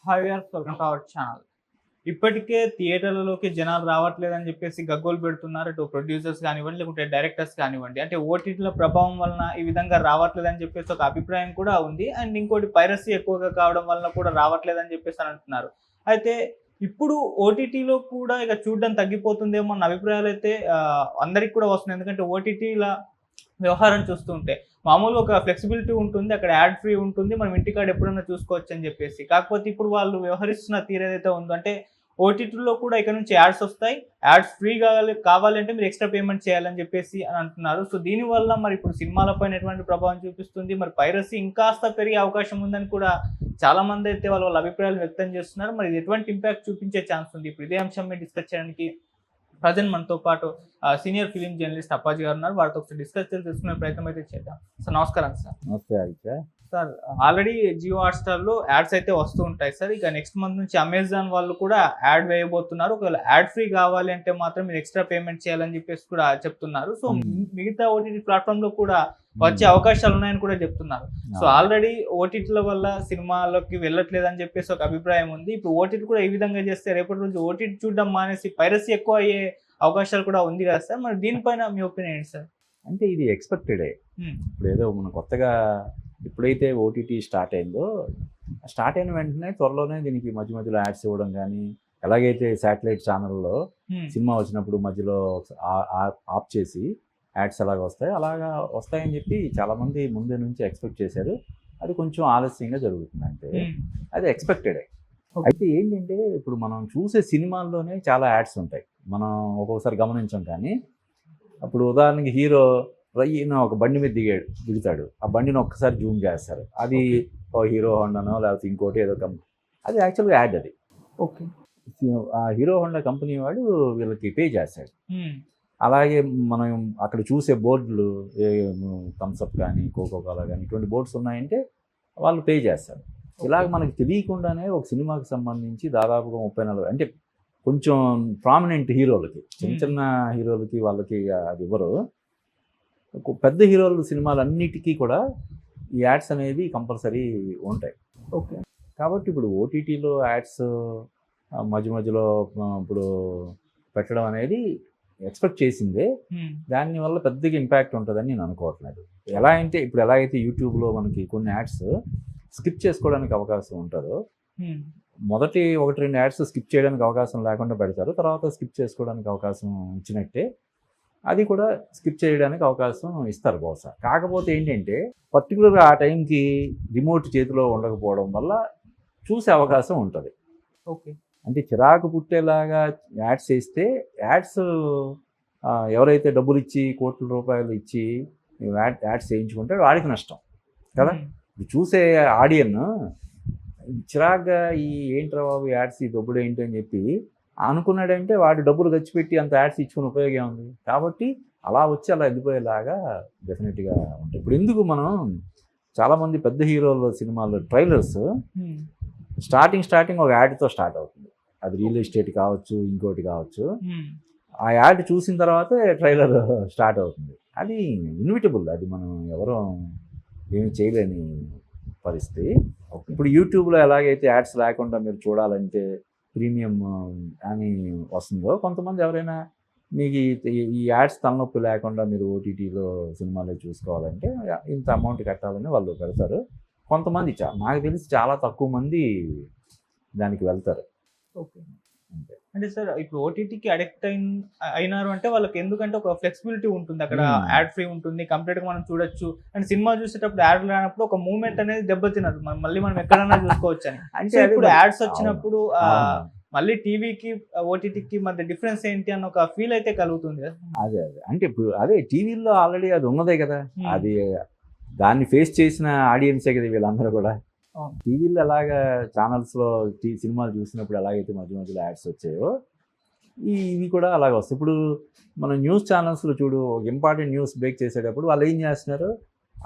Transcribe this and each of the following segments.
Hi viewers, welcome to our channel. ఇప్పటికే థియేటర్లలోకి జనాలు రావట్లేదని చెప్పేసి గగ్గోలు పెడుతున్నారు. ఇటు ప్రొడ్యూసర్స్ కానివ్వండి, లేకుంటే డైరెక్టర్స్ కానివ్వండి. అంటే ఓటీటీల ప్రభావం వలన ఈ విధంగా రావట్లేదని చెప్పేసి ఒక అభిప్రాయం కూడా ఉంది. అండ్ ఇంకోటి పైరసీ ఎక్కువగా కావడం వలన కూడా రావట్లేదని చెప్పేసి అని అంటున్నారు. అయితే ఇప్పుడు ఓటీటీలో కూడా ఇక చూడడం తగ్గిపోతుందేమో అన్న అభిప్రాయాలైతే అందరికి కూడా వస్తున్నాయి. ఎందుకంటే ఓటీటీల వ్యవహారం చూస్తుంటే మామూలుగా ఒక ఫ్లెక్సిబిలిటీ ఉంటుంది. అక్కడ యాడ్ ఫ్రీ ఉంటుంది. మనం ఇంటికాడ ఎప్పుడైనా చూసుకోవచ్చు అని చెప్పేసి. కాకపోతే ఇప్పుడు వాళ్ళు వ్యవహరిస్తున్న తీరు ఏదైతే ఉందో, అంటే ఓటీటీలో కూడా ఇక్కడ నుంచి యాడ్స్ వస్తాయి. యాడ్స్ ఫ్రీ కావాలంటే మీరు ఎక్స్ట్రా పేమెంట్ చేయాలని చెప్పేసి అని అంటున్నారు. సో దీనివల్ల మరి ఇప్పుడు సినిమాలపైన ఎటువంటి ప్రభావం చూపిస్తుంది, మరి పైరసీ ఇంకాస్త పెరిగే అవకాశం ఉందని కూడా చాలా మంది అయితే వాళ్ళ అభిప్రాయాలు వ్యక్తం చేస్తున్నారు. మరి ఇది ఎటువంటి ఇంపాక్ట్ చూపించే ఛాన్స్ ఉంది? ఇప్పుడు ఇదే అంశం మీద డిస్కస్ చేయడానికి ప్రజెంట్ మనతో పాటు సీనియర్ ఫిలిం జర్నలిస్ట్ అప్పాజీ గారు ఉన్నారు. వారితో ఒకసారి డిస్కస్ చేసుకునే ప్రయత్నం అయితే చేద్దాం. సార్ నమస్కారం. సార్ నమస్తే ఆదిత్య. సార్ ఆల్రెడీ జియో హాట్‌స్టార్‌లో యాడ్స్ అయితే వస్తూ ఉంటాయి సార్. ఇక నెక్స్ట్ మంత్ నుంచి అమెజాన్ వాళ్ళు కూడా యాడ్ వేయబోతున్నారు. ఒకవేళ యాడ్ ఫ్రీ కావాలి అంటే మాత్రం మీరు ఎక్స్ట్రా పేమెంట్ చేయాలని చెప్పేసి కూడా చెప్తున్నారు. సో మిగతా ఓటీటీ ప్లాట్‌ఫామ్‌లో కూడా వచ్చే అవకాశాలు ఉన్నాయని కూడా చెప్తున్నారు. సో ఆల్రెడీ ఓటీటీల వల్ల సినిమాలోకి వెళ్ళట్లేదని చెప్పేసి ఒక అభిప్రాయం ఉంది. ఇప్పుడు ఓటీటీ కూడా ఈ విధంగా చేస్తే రేపటి రోజు ఓటీటీ చూడడం మానేసి పైరసీ ఎక్కువ అయ్యే అవకాశాలు కూడా ఉంది కదా సార్. మరి దీనిపైన మీ ఒపీనియన్ ఏంటి సార్? అంటే ఇది ఎక్స్‌పెక్టెడే. ఇప్పుడు ఏదో మనం కొత్తగా ఎప్పుడైతే ఓటీటీ స్టార్ట్ అయిందో, స్టార్ట్ అయిన వెంటనే త్వరలోనే దీనికి మధ్య మధ్యలో యాడ్స్ ఇవ్వడం కానీ, ఎలాగైతే శాటిలైట్ ఛానల్లో సినిమా వచ్చినప్పుడు మధ్యలో ఆఫ్ చేసి యాడ్స్ ఎలాగ వస్తాయి అలాగా వస్తాయని చెప్పి చాలామంది ముందే నుంచి ఎక్స్పెక్ట్ చేశారు. అది కొంచెం ఆలస్యంగా జరుగుతుంది. అంటే అది ఎక్స్‌పెక్టెడే. అయితే ఏంటంటే ఇప్పుడు మనం చూసే సినిమాల్లోనే చాలా యాడ్స్ ఉంటాయి. మనం ఒక్కొక్కసారి గమనించాం. కానీ అప్పుడు ఉదాహరణకి హీరో రయ్యిన ఒక బండి మీద దిగుతాడు. ఆ బండిని ఒక్కసారి జూమ్ చేస్తారు. అది హీరో హోండానో లేకపోతే ఇంకోటి ఏదో కంపెనీ. అది యాక్చువల్గా యాడ్. అది ఓకే. ఆ హీరో హోండా కంపెనీ వాడు వీళ్ళకి పే చేస్తాడు. అలాగే మనం అక్కడ చూసే బోర్డులు థమ్స్అప్ కానీ కోకోకోలా కానీ ఇటువంటి బోర్డ్స్ ఉన్నాయంటే వాళ్ళు పే చేస్తారు. ఇలాగ మనకి తెలియకుండానే ఒక సినిమాకి సంబంధించి దాదాపుగా 30-40 అంటే కొంచెం ప్రామినెంట్ హీరోలకి, చిన్న చిన్న హీరోలకి వాళ్ళకి అది ఇవ్వరు. పెద్ద హీరోల సినిమాలన్నిటికీ కూడా ఈ యాడ్స్ అనేవి కంపల్సరీ ఉంటాయి. ఓకే. కాబట్టి ఇప్పుడు ఓటీటీలో యాడ్స్ మధ్య మధ్యలో ఇప్పుడు పెట్టడం అనేది ఎక్స్పెక్ట్ చేసిందే. దానివల్ల పెద్దగా ఇంపాక్ట్ ఉంటుందని నేను అనుకోవట్లేదు. ఎలా అయితే యూట్యూబ్లో మనకి కొన్ని యాడ్స్ స్కిప్ చేసుకోవడానికి అవకాశం ఉంటుందో, మొదటి 1-2 యాడ్స్ స్కిప్ చేయడానికి అవకాశం లేకుండా పెడతారు. తర్వాత స్కిప్ చేసుకోవడానికి అవకాశం ఇచ్చినట్టే అది కూడా స్కిప్ చేయడానికి అవకాశం ఇస్తారు బహుశా. కాకపోతే ఏంటంటే పర్టికులర్గా ఆ టైంకి రిమోట్ చేతిలో ఉండకపోవడం వల్ల చూసే అవకాశం ఉంటుంది. ఓకే. అంటే చిరాకు పుట్టేలాగా యాడ్స్ వేస్తే యాడ్స్ ఎవరైతే డబ్బులు ఇచ్చి కోట్ల రూపాయలు ఇచ్చి యాడ్స్ వేయించుకుంటాడో వాడికి నష్టం కదా. చూసే ఆడియన్ చిరాగ్గా ఈ ఏంట్రా బాబు యాడ్స్ ఈ డబ్బులు ఏంటి అని చెప్పి అనుకున్నాడంటే వాడు డబ్బులు ఖర్చు పెట్టి అంత యాడ్స్ ఇచ్చుకుని ఉపయోగం ఉంది. కాబట్టి అలా వచ్చి అలా వెళ్ళిపోయేలాగా డెఫినెట్గా ఉంటాయి. ఇప్పుడు ఎందుకు మనం చాలామంది పెద్ద హీరోల సినిమాల్లో ట్రైలర్స్ స్టార్టింగ్ ఒక యాడ్తో స్టార్ట్ అవుతుంది. అది రియల్ ఎస్టేట్ కావచ్చు, ఇంకోటి కావచ్చు. ఆ యాడ్ చూసిన తర్వాతే ట్రైలర్ స్టార్ట్ అవుతుంది. అది ఇన్విటబుల్. అది మనం ఎవరూ ఏమి చేయలేని పరిస్థితి. ఇప్పుడు యూట్యూబ్లో ఎలాగైతే యాడ్స్ లేకుండా మీరు చూడాలంటే ప్రీమియం అని వస్తుందో, కొంతమంది ఎవరైనా మీకు ఈ యాడ్స్ తలనొప్పి లేకుండా మీరు ఓటీటీలో సినిమాలో చూసుకోవాలంటే ఇంత అమౌంట్ కట్టాలని వాళ్ళు పెడతారు. కొంతమంది నాకు తెలిసి చాలా తక్కువ మంది దానికి వెళ్తారు. ఓకే. అంటే సార్ ఇప్పుడు ఓటీటీకి అడిక్ట్ అయినారు అంటే వాళ్ళకి ఎందుకంటే ఒక ఫ్లెక్సిబిలిటీ ఉంటుంది. అక్కడ యాడ్ ఫ్రీ ఉంటుంది, కంప్లీట్గా మనం చూడొచ్చు. అండ్ సినిమా చూసేటప్పుడు యాడ్ రానప్పుడు ఒక మూమెంట్ అనేది దెబ్బతినదు. మనం ఎక్కడైనా చూసుకోవచ్చు అని. అంటే ఇప్పుడు యాడ్స్ వచ్చినప్పుడు మళ్ళీ టీవీకి ఓటీటీకి మధ్య డిఫరెన్స్ ఏంటి అన్న ఒక ఫీల్ అయితే కలుగుతుంది కదా. అదే అంటే ఇప్పుడు టీవీలో ఆల్రెడీ అది ఉన్నదే కదా. అది దాన్ని ఫేస్ చేసిన ఆడియన్సే కదా వీళ్ళందరూ కూడా. టీవీలో ఎలాగా ఛానల్స్లో సినిమాలు చూసినప్పుడు ఎలాగైతే మధ్య మధ్యలో యాడ్స్ వచ్చాయో ఇవి కూడా అలాగే వస్తాయి. ఇప్పుడు మనం న్యూస్ ఛానల్స్లో చూడు, ఒక ఇంపార్టెంట్ న్యూస్ బ్రేక్ చేసేటప్పుడు వాళ్ళు ఏం చేస్తున్నారు,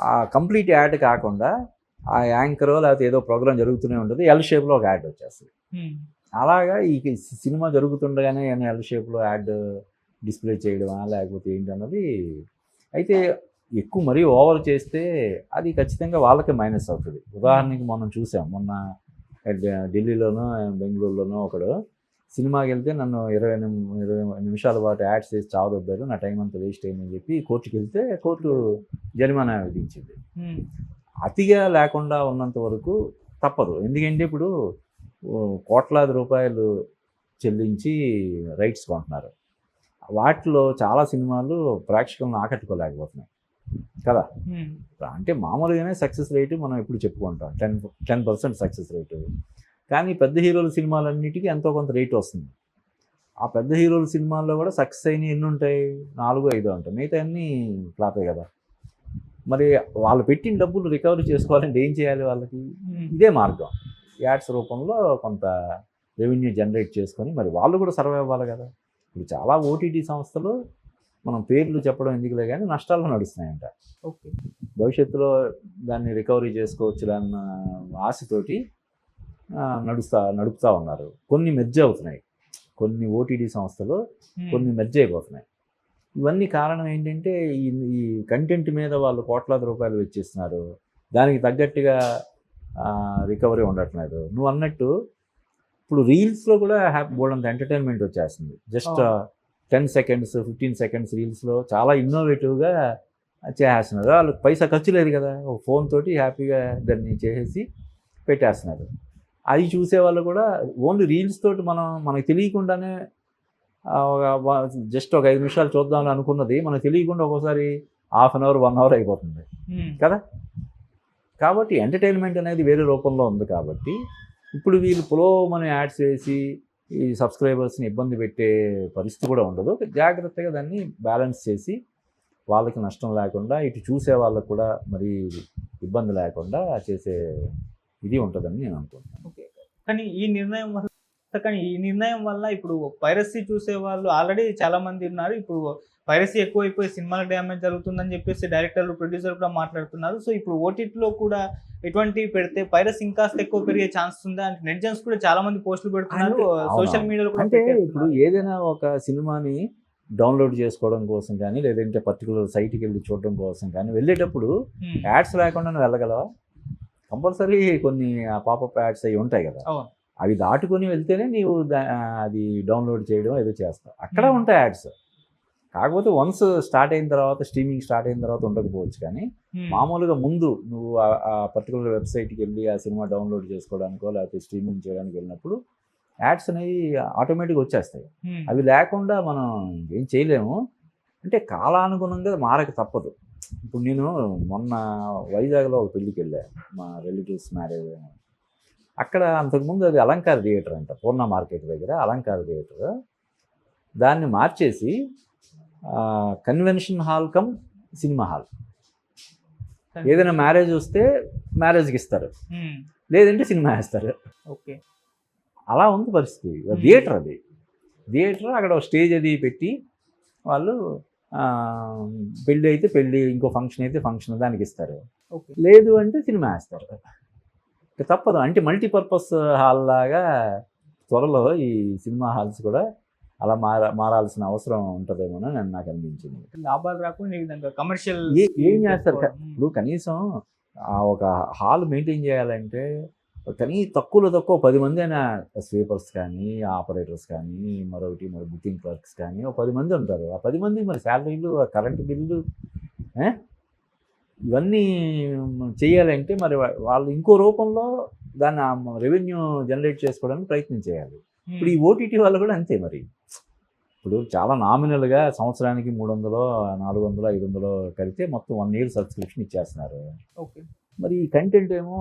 ఆ కంప్లీట్ యాడ్ కాకుండా ఆ యాంకరో లేకపోతే ఏదో ప్రోగ్రామ్ జరుగుతూనే ఉంటుంది, ఎల్ షేప్లో ఒక యాడ్ వచ్చేస్తుంది. అలాగా ఈ సినిమా జరుగుతుండగానే ఎల్ షేప్లో యాడ్ డిస్ప్లే చేయడమా లేకపోతే ఏంటన్నది. అయితే ఎక్కువ మరీ ఓవర్ చేస్తే అది ఖచ్చితంగా వాళ్ళకే మైనస్ అవుతుంది. ఉదాహరణకి మనం చూసాం మొన్న ఢిల్లీలోనో బెంగళూరులోనో ఒకడు సినిమాకి వెళ్తే నన్ను 20 నిమిషాల పాటు యాడ్స్ చేసి చావదొబ్బారు, నా టైం అంతా వేస్ట్ అయిందని చెప్పి కోర్టుకి వెళ్తే కోర్టు జరిమానా విధించింది. అతిగా లేకుండా ఉన్నంత వరకు తప్పదు. ఎందుకంటే ఇప్పుడు కోట్లాది రూపాయలు చెల్లించి రైట్స్ కొంటున్నారు. వాటిలో చాలా సినిమాలు ప్రేక్షకులను ఆకట్టుకోలేకపోతున్నాయి కదా. అంటే మామూలుగానే సక్సెస్ రేటు మనం ఎప్పుడు చెప్పుకుంటాం 10% సక్సెస్ రేటు. కానీ పెద్ద హీరోల సినిమాలన్నిటికీ ఎంతో కొంత రేట్ వస్తుంది. ఆ పెద్ద హీరోల సినిమాల్లో కూడా సక్సెస్ అయినవి ఎన్ని ఉంటాయి? 4-5 ఉంటాయి. మిగతా అన్నీ ఫ్లాపే కదా. మరి వాళ్ళు పెట్టిన డబ్బులు రికవరీ చేసుకోవాలంటే ఏం చేయాలి? వాళ్ళకి ఇదే మార్గం. యాడ్స్ రూపంలో కొంత రెవెన్యూ జనరేట్ చేసుకొని మరి వాళ్ళు కూడా సర్వైవ్ అవ్వాలి కదా. ఇప్పుడు చాలా ఓటీటీ సంస్థలు మనం పేర్లు చెప్పడం ఎందుకులే కానీ నష్టాల్లో నడుస్తున్నాయంట. ఓకే, భవిష్యత్తులో దాన్ని రికవరీ చేసుకోవచ్చు అన్న ఆశతోటి నడుపుతా ఉన్నారు. కొన్ని మెర్జ్ అవుతున్నాయి, కొన్ని ఓటీటీ సంస్థలు కొన్ని మెర్జ్ అయిపోతున్నాయి. ఇవన్నీ కారణం ఏంటంటే ఈ కంటెంట్ మీద వాళ్ళు కోట్లాది రూపాయలు వెచ్చిస్తున్నారు, దానికి తగ్గట్టుగా రికవరీ ఉండట్లేదు. నువ్వు అన్నట్టు ఇప్పుడు రీల్స్లో కూడా బోల్డంత ఎంటర్టైన్మెంట్ వచ్చేస్తుంది. జస్ట్ 10 seconds 15 seconds రీల్స్లో చాలా ఇన్నోవేటివ్గా చేసేస్తున్నారు. వాళ్ళు పైసా ఖర్చు లేదు కదా, ఒక ఫోన్ తోటి హ్యాపీగా దాన్ని చేసేసి పెట్టేస్తున్నారు. అది చూసేవాళ్ళు కూడా ఓన్లీ రీల్స్ తోటి మనకు తెలియకుండానే జస్ట్ ఒక 5 నిమిషాలు చూద్దామని అనుకున్నది మనకు తెలియకుండా ఒక్కోసారి ½ hour 1 hour అయిపోతుంది కదా. కాబట్టి ఎంటర్టైన్మెంట్ అనేది వేరే రూపంలో ఉంది. కాబట్టి ఇప్పుడు వీళ్ళు పులోమని యాడ్స్ వేసి ఈ సబ్స్క్రైబర్స్ని ఇబ్బంది పెట్టే పరిస్థితి కూడా ఉండదు. జాగ్రత్తగా దాన్ని బ్యాలెన్స్ చేసి వాళ్ళకి నష్టం లేకుండా ఇటు చూసే వాళ్ళకు కూడా మరి ఇబ్బంది లేకుండా చేసే ఇది ఉంటుందని నేను అనుకుంటున్నాను. ఓకే, కానీ ఈ నిర్ణయం వల్ల ఇప్పుడు పైరసీ చూసే వాళ్ళు ఆల్రెడీ చాలా మంది ఉన్నారు. ఇప్పుడు పైరసీ ఎక్కువైపోయి సినిమాలకు డ్యామేజ్ జరుగుతుందని చెప్పేసి డైరెక్టర్లు ప్రొడ్యూసర్ కూడా మాట్లాడుతున్నారు. సో ఇప్పుడు ఓటీటీలో కూడా ఎటువంటివి పెడితే పైరసీ ఇంకాస్త ఎక్కువ పెరిగే ఛాన్స్ ఉందా అంటే నెటిజన్స్ కూడా చాలా మంది పోస్టులు పెడుతున్నారు, సోషల్ మీడియాలో కూడా. అంటే ఇప్పుడు ఏదైనా ఒక సినిమాని డౌన్లోడ్ చేసుకోవడం కోసం కానీ లేదంటే పర్టికులర్ సైట్కి వెళ్ళి చూడడం కోసం కానీ వెళ్ళేటప్పుడు యాడ్స్ లేకుండా నువ్వు వెళ్ళగలవా? కంపల్సరీ కొన్ని పాపప్ యాడ్స్ అవి ఉంటాయి కదా, అవి దాటుకొని వెళ్తేనే నీవు అది డౌన్లోడ్ చేయడం ఏదో చేస్తావు. అక్కడ ఉంటాయి యాడ్స్. కాకపోతే వన్స్ స్టార్ట్ అయిన తర్వాత స్ట్రీమింగ్ స్టార్ట్ అయిన తర్వాత ఉండకపోవచ్చు. కానీ మామూలుగా ముందు నువ్వు ఆ పర్టికులర్ వెబ్సైట్కి వెళ్ళి ఆ సినిమా డౌన్లోడ్ చేసుకోవడానికో లేకపోతే స్ట్రీమింగ్ చేయడానికి వెళ్ళినప్పుడు యాడ్స్ అనేవి ఆటోమేటిక్గా వచ్చేస్తాయి. అవి లేకుండా మనం ఏం చేయలేము. అంటే కాలానుగుణంగా మారక తప్పదు. ఇప్పుడు నేను మొన్న వైజాగ్లో ఒక పెళ్ళికి వెళ్ళాను, మా రిలేటివ్స్ మ్యారేజ్. అక్కడ అంతకుముందు అది అలంకార థియేటర్ అంట, పూర్ణ మార్కెట్ దగ్గర అలంకార థియేటర్. దాన్ని మార్చేసి convention hall come cinema hall. ఏదైనా మ్యారేజ్ వస్తే మ్యారేజ్కి ఇస్తారు, లేదంటే సినిమా వేస్తారు. ఓకే, అలా ఉంది పరిస్థితి. థియేటర్ అది థియేటర్. అక్కడ స్టేజ్ అది పెట్టి వాళ్ళు పెళ్ళి అయితే పెళ్ళి, ఇంకో ఫంక్షన్ అయితే ఫంక్షన్ దానికి ఇస్తారు, లేదు అంటే సినిమా వేస్తారు. తప్పదు. అంటే మల్టీపర్పస్ హాల్ లాగా త్వరలో ఈ సినిమా హాల్స్ కూడా అలా మారాల్సిన అవసరం ఉంటుందేమో అని నాకు అనిపించింది. లాభాలు రాకుండా కమర్షియల్ ఏం చేస్తారు? ఇప్పుడు కనీసం ఒక హాల్ మెయింటైన్ చేయాలంటే తక్కువ 10 మంది అయినా స్వీపర్స్ కానీ ఆపరేటర్స్ కానీ మరో బుకింగ్ క్లర్క్స్ కానీ 10 మంది ఉంటారు. ఆ 10 మందికి మరి శాలరీలు, కరెంటు బిల్లు, ఇవన్నీ చేయాలంటే మరి వాళ్ళు ఇంకో రూపంలో దాన్ని రెవెన్యూ జనరేట్ చేసుకోవడానికి ప్రయత్నం చేయాలి. ఇప్పుడు ఈ ఓటీటీ వాళ్ళు కూడా అంతే. మరి ఇప్పుడు చాలా నామినల్గా సంవత్సరానికి 300, 400, 500 కలిపితే మొత్తం 1 year సబ్స్క్రిప్షన్ ఇచ్చేస్తున్నారు. ఓకే, మరి ఈ కంటెంట్ ఏమో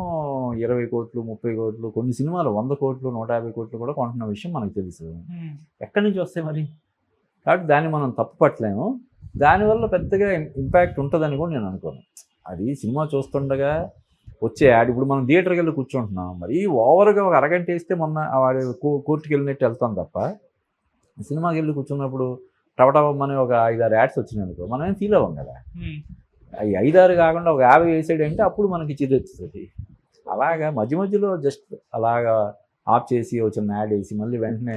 20 కోట్లు 30 కోట్లు, కొన్ని సినిమాలు 100 కోట్లు 150 కోట్లు కూడా కొంటున్న విషయం మనకు తెలుసు. ఎక్కడి నుంచి వస్తాయి మరి? కాబట్టి దాన్ని మనం తప్పు పట్టలేము. దానివల్ల పెద్దగా ఇంపాక్ట్ ఉంటుందని కూడా నేను అనుకోను. అది సినిమా చూస్తుండగా వచ్చే యాడ్. ఇప్పుడు మనం థియేటర్కి వెళ్ళి కూర్చుంటున్నాం, మరి ఓవర్గా ఒక అరగంట వేస్తే మొన్న వాడు కోర్టుకి వెళ్ళినట్టు వెళ్తాం తప్ప సినిమాకి వెళ్ళి కూర్చున్నప్పుడు టవటవమ్మని ఒక 5-6 యాడ్స్ వచ్చినాయి అనుకో, మనం ఏం ఫీల్ అవ్వం కదా. ఈ 5-6 కాకుండా ఒక 50 వేసాడంటే అప్పుడు మనకి చిరెత్తుతుంది. అలాగా మధ్యలో జస్ట్ అలాగా ఆఫ్ చేసి వచ్చిన యాడ్ వేసి మళ్ళీ వెంటనే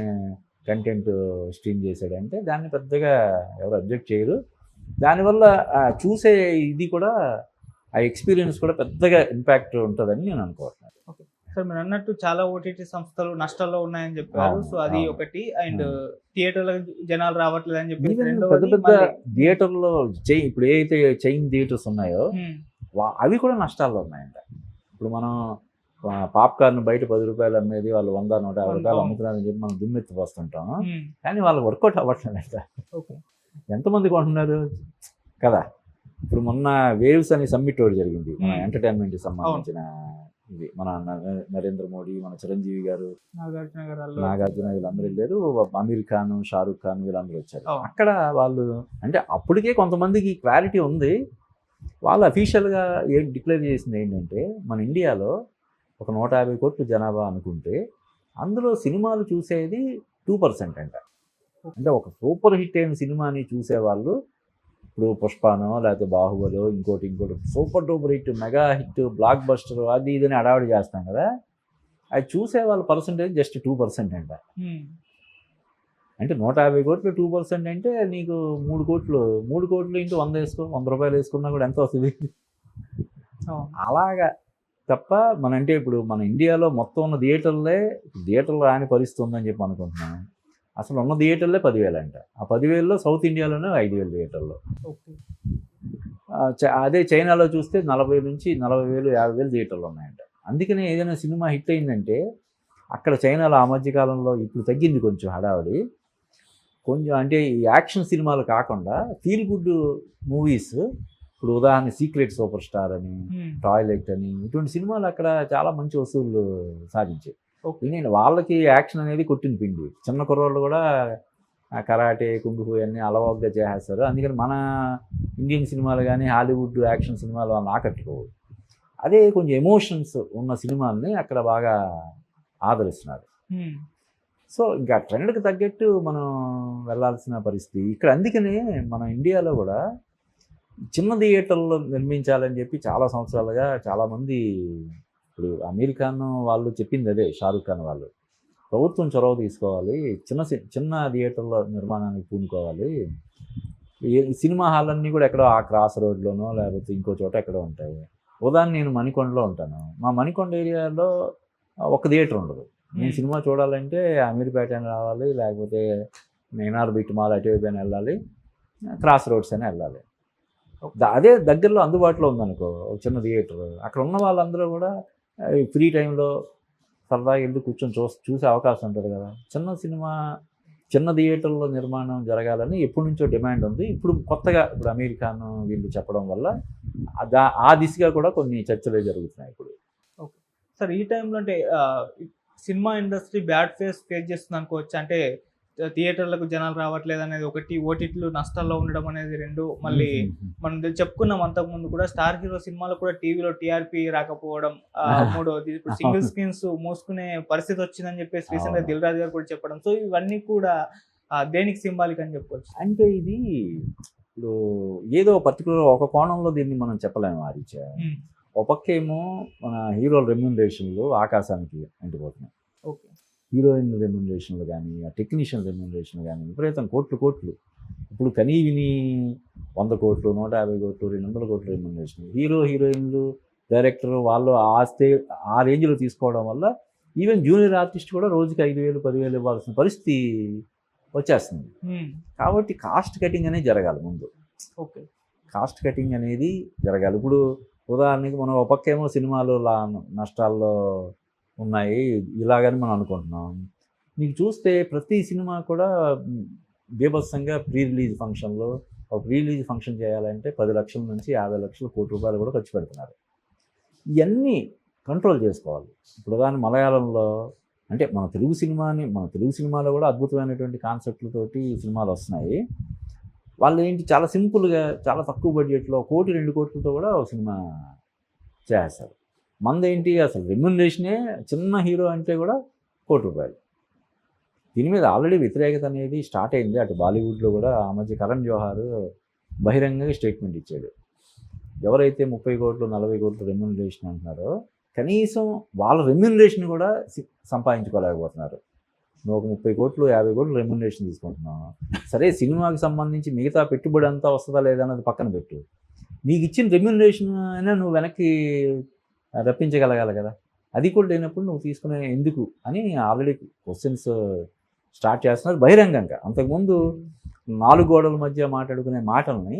కంటెంట్ స్ట్రీమ్ చేసాడంటే దాన్ని పెద్దగా ఎవరు అబ్జెక్ట్ చేయరు. దానివల్ల చూసే ఇది కూడా, ఆ ఎక్స్పీరియన్స్ కూడా పెద్దగా ఇంపాక్ట్ ఉంటుందని నేను అనుకోవట్లేదు. ఓకే, సార్ మీరు అన్నట్టు చాలా ఓటీటీ సంస్థలు నష్టాల్లో ఉన్నాయని చెప్పారు. అవును, సో అది అవును. ఒకటి. అండ్ థియేటర్లకు జనాలు రావట్లేదు అని చెప్పేసి ఈవెన్ పెద్ద రెండవది పెద్ద మళ్ళీ థియేటర్లో ఇప్పుడు ఏదైతే చైన్ థియేటర్స్ ఉన్నాయో అవి కూడా నష్టాల్లో ఉన్నాయంట. ఇప్పుడు మనం పాప్కార్న్ బయట 10 రూపాయలు అమ్మేది వాళ్ళు 100, 150 రూపాయలు అమ్ముతున్నారని చెప్పి మనం దుమ్మెత్తి పోస్తుంటాం. కానీ వాళ్ళకి వర్కౌట్ అవ్వట్లేదు. ఎంతమంది కొంటున్నారు కదా. ఇప్పుడు మొన్న వేవ్స్ అనే సమ్మిట్ ఒకటి జరిగింది, మన ఎంటర్టైన్మెంట్కి సంబంధించిన. ఇది మన నరేంద్ర మోడీ, మన చిరంజీవి గారు, నాగార్జున వీళ్ళందరూ వెళ్ళారు. అమీర్ ఖాన్, షారూక్ ఖాన్ వీళ్ళందరూ వచ్చారు. అక్కడ వాళ్ళు అంటే అప్పటికే కొంతమందికి క్లారిటీ ఉంది. వాళ్ళు అఫీషియల్గా డిక్లేర్ చేసింది ఏంటంటే, మన ఇండియాలో ఒక 150 కోట్ల జనాభా అనుకుంటే అందులో సినిమాలు చూసేది 2% అంట. అంటే ఒక సూపర్ హిట్ అయిన సినిమాని చూసేవాళ్ళు, ఇప్పుడు పుష్పానో లేకపోతే బాహుబలో ఇంకోటి super duper hit, mega hit, block buster అది ఇదని అడావిడి చేస్తాం కదా, అది చూసే వాళ్ళ పర్సంటేజ్ జస్ట్ 2% అంట. అంటే 150 కోట్లు 2% అంటే నీకు 3 కోట్లు ఇంటూ 100 వేసుకో, 100 రూపాయలు వేసుకున్నా కూడా ఎంత వస్తుంది. అలాగా తప్ప అంటే ఇప్పుడు మన ఇండియాలో మొత్తం ఉన్న థియేటర్లు రాని పరిస్థితి ఉందని చెప్పి అనుకుంటున్నాను. అసలు ఉన్న థియేటర్లే 10,000 అంట. ఆ 10,000లో సౌత్ ఇండియాలోనే 5,000 థియేటర్లు. అదే చైనాలో చూస్తే 40,000 నుంచి 40,000, 50,000 థియేటర్లు ఉన్నాయంట. అందుకనే ఏదైనా సినిమా హిట్ అయిందంటే అక్కడ చైనాలో ఆ మధ్యకాలంలో ఇప్పుడు తగ్గింది కొంచెం హడావిడి. కొంచెం అంటే ఈ యాక్షన్ సినిమాలు కాకుండా ఫీల్ గుడ్ మూవీస్, ఇప్పుడు ఉదాహరణ సీక్రెట్ సూపర్ స్టార్ అని, టాయిలెట్ అని, ఇటువంటి సినిమాలు అక్కడ చాలా మంచి వసూళ్లు సాధించాయి. నేను వాళ్ళకి యాక్షన్ అనేది కొట్టిన పిండి. చిన్న కుర్రోళ్ళు కూడా కరాటే, కుంగుఫు అన్నీ అలవాటుగా చేసేస్తారు. అందుకని మన ఇండియన్ సినిమాలు కానీ హాలీవుడ్ యాక్షన్ సినిమాలు వాళ్ళని ఆకట్టుకోవు. అదే కొంచెం ఎమోషన్స్ ఉన్న సినిమాల్ని అక్కడ బాగా ఆదరిస్తున్నారు. సో ఇంకా ట్రెండ్కి తగ్గట్టు మనం వెళ్ళాల్సిన పరిస్థితి ఇక్కడ. అందుకనే మన ఇండియాలో కూడా చిన్న థియేటర్లు నిర్మించాలని చెప్పి చాలా సంవత్సరాలుగా చాలామంది, ఇప్పుడు అమీర్ ఖాన్ వాళ్ళు చెప్పింది అదే, షారూక్ ఖాన్ వాళ్ళు ప్రభుత్వం చొరవ తీసుకోవాలి, చిన్న థియేటర్ల నిర్మాణానికి పూనుకోవాలి. ఈ సినిమా హాల్ అన్నీ కూడా ఎక్కడో ఆ క్రాస్ రోడ్లోనో లేకపోతే ఇంకో చోట ఎక్కడో ఉంటాయి. ఉదాహరణ నేను మణికొండలో ఉంటాను. మా మణికొండ ఏరియాలో ఒక థియేటర్ ఉండదు. నేను సినిమా చూడాలంటే అమీర్పేట అని రావాలి, లేకపోతే నేనార్ బిట్ మాల్ అటువైపు అని వెళ్ళాలి, క్రాస్ రోడ్స్ అని వెళ్ళాలి. అదే దగ్గరలో అందుబాటులో ఉందనుకో ఒక చిన్న థియేటర్, అక్కడ ఉన్న వాళ్ళందరూ కూడా ఫ్రీ టైంలో సరదాగా వెళ్ళి కూర్చొని చూసే అవకాశం ఉంటుంది కదా. చిన్న థియేటర్లో నిర్మాణం జరగాలని ఎప్పటి నుంచో డిమాండ్ ఉంది. ఇప్పుడు కొత్తగా ఇప్పుడు అమీర్ ఖాన్ వీళ్ళు చెప్పడం వల్ల ఆ దిశగా కూడా కొన్ని చర్చలే జరుగుతున్నాయి ఇప్పుడు. ఓకే సార్, ఈ టైంలో అంటే సినిమా ఇండస్ట్రీ బ్యాడ్ ఫేస్ చేస్తుంది అనుకోవచ్చు. అంటే థియేటర్లకు జనాలు రావట్లేదు అనేది ఒకటి, ఓటీటీలు నష్టాల్లో ఉండడం అనేది రెండు. మళ్ళీ మనం చెప్పుకున్నాం అంతకుముందు కూడా, స్టార్ హీరో సినిమాలు కూడా టీవీలో టీఆర్పీ రాకపోవడం, మూడోది ఇప్పుడు సింగిల్ స్క్రీన్స్ మూసుకునే పరిస్థితి వచ్చిందని చెప్పేసి రీసెంట్గా దిల్ రాజు గారు కూడా చెప్పడం. సో ఇవన్నీ కూడా దేనికి సింబాలిక్ అని చెప్పవచ్చు. అంటే ఇది ఇప్పుడు ఏదో పర్టికులర్ ఒక కోణంలో దీన్ని మనం చెప్పలేము ఆదిత్య. ఒక పక్కేమో మన హీరోల రెమ్యూనరేషన్లు ఆకాశానికి అంటిపోతున్నాయి. ఓకే, హీరోయిన్ రెమ్యూనరేషన్లు కానీ, ఆ టెక్నీషియన్ రెమ్యూనరేషన్లు కానీ విపరీతం కోట్లు. ఇప్పుడు కనీవిని 100 కోట్లు, 150 కోట్లు, 200 కోట్లు రెమ్యూనరేషన్. హీరోయిన్లు, డైరెక్టర్ వాళ్ళు ఆ రేంజ్లో తీసుకోవడం వల్ల ఈవెన్ జూనియర్ ఆర్టిస్ట్ కూడా రోజుకి 5,000, 10,000 ఇవ్వాల్సిన పరిస్థితి వచ్చేస్తుంది. కాబట్టి కాస్ట్ కటింగ్ అనేది జరగాలి ముందు. ఓకే, కాస్ట్ కటింగ్ అనేది జరగాలి. ఇప్పుడు ఉదాహరణకి మనం ఒక పక్కేమో సినిమాలు నష్టాల్లో ఉన్నాయి ఇలాగని మనం అనుకుంటున్నాం. నీకు చూస్తే ప్రతి సినిమా కూడా బీభత్సంగా ప్రీ రిలీజ్ ఫంక్షన్ చేయాలంటే 10 లక్షల నుంచి 50 లక్షలు, కోటి రూపాయలు కూడా ఖర్చు పెడుతున్నారు. ఇవన్నీ కంట్రోల్ చేసుకోవాలి. ఇప్పుడు దాని మలయాళంలో అంటే మన తెలుగు సినిమాలో కూడా అద్భుతమైనటువంటి కాన్సెప్ట్లతోటి సినిమాలు వస్తున్నాయి. వాళ్ళు ఏంటి చాలా సింపుల్గా చాలా తక్కువ బడ్జెట్లో 1 కోటి 2 కోట్లతో కూడా ఒక సినిమా చేస్తారు. మందేంటి అసలు రెమ్యూనరేషనే చిన్న హీరో అంటే కూడా 1 కోటి రూపాయలు. దీని మీద ఆల్రెడీ వ్యతిరేకత అనేది స్టార్ట్ అయింది. అటు బాలీవుడ్లో కూడా ఆ మధ్య కరణ్ జోహార్ బహిరంగంగా స్టేట్మెంట్ ఇచ్చాడు. ఎవరైతే 30 కోట్లు 40 కోట్లు రెమ్యూనరేషన్ అంటున్నారో కనీసం వాళ్ళ రెమ్యూనరేషన్ కూడా సంపాదించుకోలేకపోతున్నారు. నువ్వు ఒక 30 కోట్లు 50 కోట్లు రెమ్యూనరేషన్ తీసుకుంటున్నావు, సరే సినిమాకి సంబంధించి మిగతా పెట్టుబడి అంతా వస్తుందా లేదా అన్నది పక్కన పెట్టు, నీకు ఇచ్చిన రెమ్యూనరేషన్ అయినా నువ్వు వెనక్కి రప్పించగలగాలి కదా. అది కూడా లేనప్పుడు నువ్వు తీసుకునే ఎందుకు అని ఆల్రెడీ క్వశ్చన్స్ స్టార్ట్ చేస్తున్నారు బహిరంగంగా. అంతకుముందు 4 గోడల మధ్య మాట్లాడుకునే మాటల్ని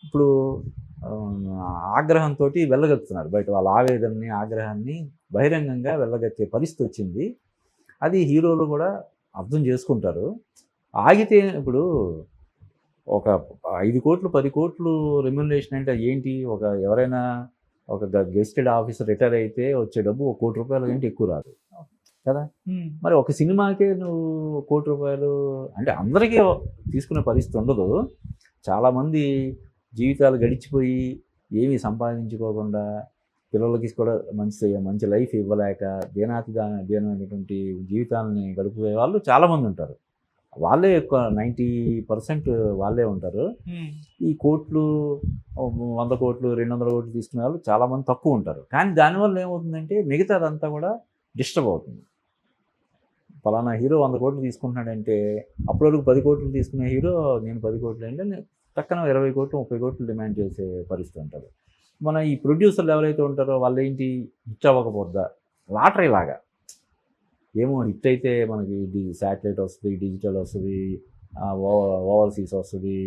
ఇప్పుడు ఆగ్రహంతో వెళ్ళగక్కుతున్నారు బయట. వాళ్ళ ఆవేదనని, ఆగ్రహాన్ని బహిరంగంగా వెళ్ళగక్కే పరిస్థితి వచ్చింది. అది హీరోలు కూడా అర్థం చేసుకుంటారు. ఆగితే ఇప్పుడు ఒక 5 కోట్లు 10 కోట్లు రెమ్యునరేషన్ అంటే ఏంటి? ఎవరైనా ఒక గెస్టెడ్ ఆఫీసర్ రిటైర్ అయితే వచ్చే డబ్బు ₹1 కోటి కంటే ఎక్కువ రాదు కదా. మరి ఒక సినిమాకే నువ్వు ₹1 కోటి అంటే అందరికీ తీసుకునే పరిస్థితి ఉండదు. చాలామంది జీవితాలు గడిచిపోయి ఏమీ సంపాదించుకోకుండా పిల్లలకి కూడా మంచి లైఫ్ ఇవ్వలేక దీనమైనటువంటి జీవితాలని గడిపే వాళ్ళు చాలామంది ఉంటారు. వాళ్ళే ఎక్కువ 90% వాళ్ళే ఉంటారు. ఈ కోట్లు 100 కోట్లు 200 కోట్లు తీసుకునే వాళ్ళు చాలామంది తక్కువ ఉంటారు. కానీ దానివల్ల ఏమవుతుందంటే మిగతాదంతా కూడా డిస్టర్బ్ అవుతుంది. ఫలానా హీరో 100 కోట్లు తీసుకుంటున్నాడంటే అప్పటివరకు 10 కోట్లు తీసుకునే హీరో నేను 10 కోట్లు అంటే పక్కన 20 కోట్లు 30 కోట్లు డిమాండ్ చేసే పరిస్థితి ఉంటుంది. మన ఈ ప్రొడ్యూసర్లు ఎవరైతే ఉంటారో వాళ్ళు ఏంటి, హిట్ అవ్వకపోద్దా లాటరీ లాగా, ఏమో హిట్ అయితే మనకి శాటిలైట్ వస్తుంది, డిజిటల్ వస్తుంది, ఓవర్సీస్ వస్తుంది,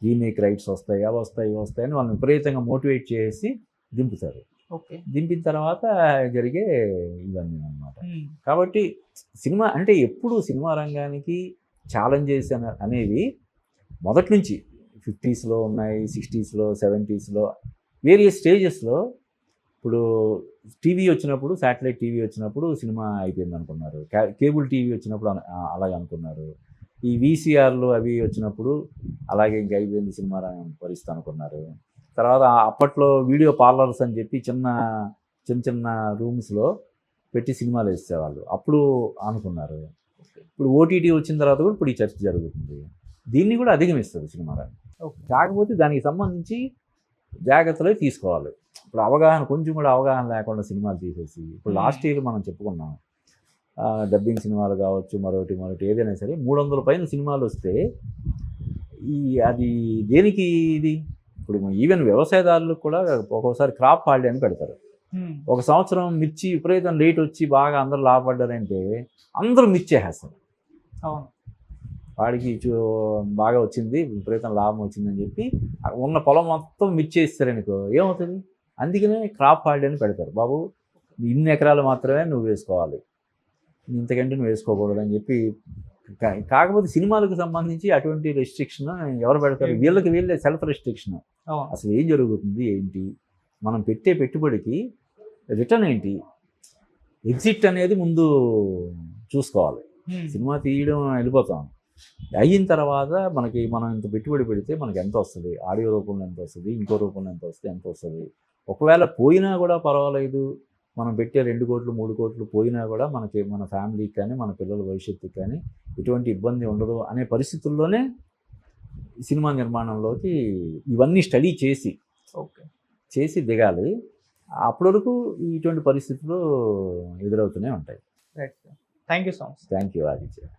రీమేక్ రైట్స్ వస్తాయి, అవి వస్తాయి ఇవి వస్తాయి అని వాళ్ళని విపరీతంగా మోటివేట్ చేసి దింపుతారు. దింపిన తర్వాత జరిగే ఇవన్నీ అన్నమాట. కాబట్టి సినిమా అంటే ఎప్పుడు సినిమా రంగానికి ఛాలెంజెస్ అనేవి మొదటి నుంచి 50స్లో ఉన్నాయి, 60స్లో 70స్లో వేరియస్ స్టేజెస్లో. ఇప్పుడు టీవీ వచ్చినప్పుడు, శాటిలైట్ టీవీ వచ్చినప్పుడు సినిమా అయిపోయింది అనుకున్నారు. కేబుల్ టీవీ వచ్చినప్పుడు అలాగే అనుకున్నారు. ఈ వీసీఆర్లు అవి వచ్చినప్పుడు అలాగే ఇంక అయిపోయింది సినిమా పరిస్థితి అనుకున్నారు. తర్వాత అప్పట్లో వీడియో పార్లర్స్ అని చెప్పి చిన్న చిన్న రూమ్స్లో పెట్టి సినిమాలు వేసేవాళ్ళు, అప్పుడు అనుకున్నారు. ఇప్పుడు ఓటీటీ వచ్చిన తర్వాత కూడా ఇప్పుడు ఈ చర్చ జరుగుతుంది. దీన్ని కూడా అధిగమిస్తుంది సినిమా రంగం. కాకపోతే దానికి సంబంధించి జాగ్రత్తలు తీసుకోవాలి. ఇప్పుడు కొంచెం కూడా అవగాహన లేకుండా సినిమాలు తీసేసి, ఇప్పుడు లాస్ట్ ఇయర్ మనం చెప్పుకున్నాం, డబ్బింగ్ సినిమాలు కావచ్చు, మరొకటి ఏదైనా సరే 300 పైన సినిమాలు వస్తే అది దేనికి ఇది? ఇప్పుడు ఈవెన్ వ్యవసాయదారులకు కూడా ఒక్కోసారి క్రాప్ హాలిడే అని పెడతారు. ఒక సంవత్సరం మిర్చి విపరీతం రేట్ వచ్చి బాగా అందరూ లాభపడ్డారంటే అందరూ మిర్చి వేసేస్తారు. వాడికి బాగా వచ్చింది, విపరీతం లాభం వచ్చిందని చెప్పి ఉన్న పొలం మొత్తం మిర్చి వేస్తారనుకో, ఏమవుతుంది? అందుకనే క్రాప్ హాలిడే అని పెడతారు. బాబు ఇన్ని ఎకరాలు మాత్రమే నువ్వు వేసుకోవాలి, ఇంతకంటే నువ్వు వేసుకోకూడదు అని చెప్పి. కాకపోతే సినిమాలకు సంబంధించి అటువంటి రెస్ట్రిక్షన్ ఎవరు పెడతారు? వీళ్ళే సెల్ఫ్ రెస్ట్రిక్షన్. అసలు ఏం జరుగుతుంది ఏంటి, మనం పెట్టే పెట్టుబడికి రిటర్న్ ఏంటి, ఎగ్జిట్ అనేది ముందు చూసుకోవాలి. సినిమా తీయడం వెళ్ళిపోతాం, అయిన తర్వాత మనం ఇంత పెట్టుబడి పెడితే మనకి ఎంత వస్తుంది, ఆడియో రూపంలో ఎంత వస్తుంది, ఇంకో రూపంలో ఎంత వస్తుంది. ఒకవేళ పోయినా కూడా పర్వాలేదు, మనం పెట్టే 2 కోట్లు 3 కోట్లు పోయినా కూడా మన ఫ్యామిలీకి కానీ మన పిల్లల భవిష్యత్తుకి కానీ ఎటువంటి ఇబ్బంది ఉండదు అనే పరిస్థితుల్లోనే సినిమా నిర్మాణంలోకి ఇవన్నీ స్టడీ చేసి దిగాలి. అప్పటి వరకు ఇటువంటి పరిస్థితులు ఎదురవుతూనే ఉంటాయి. Thank you so much. Thank you Aditya.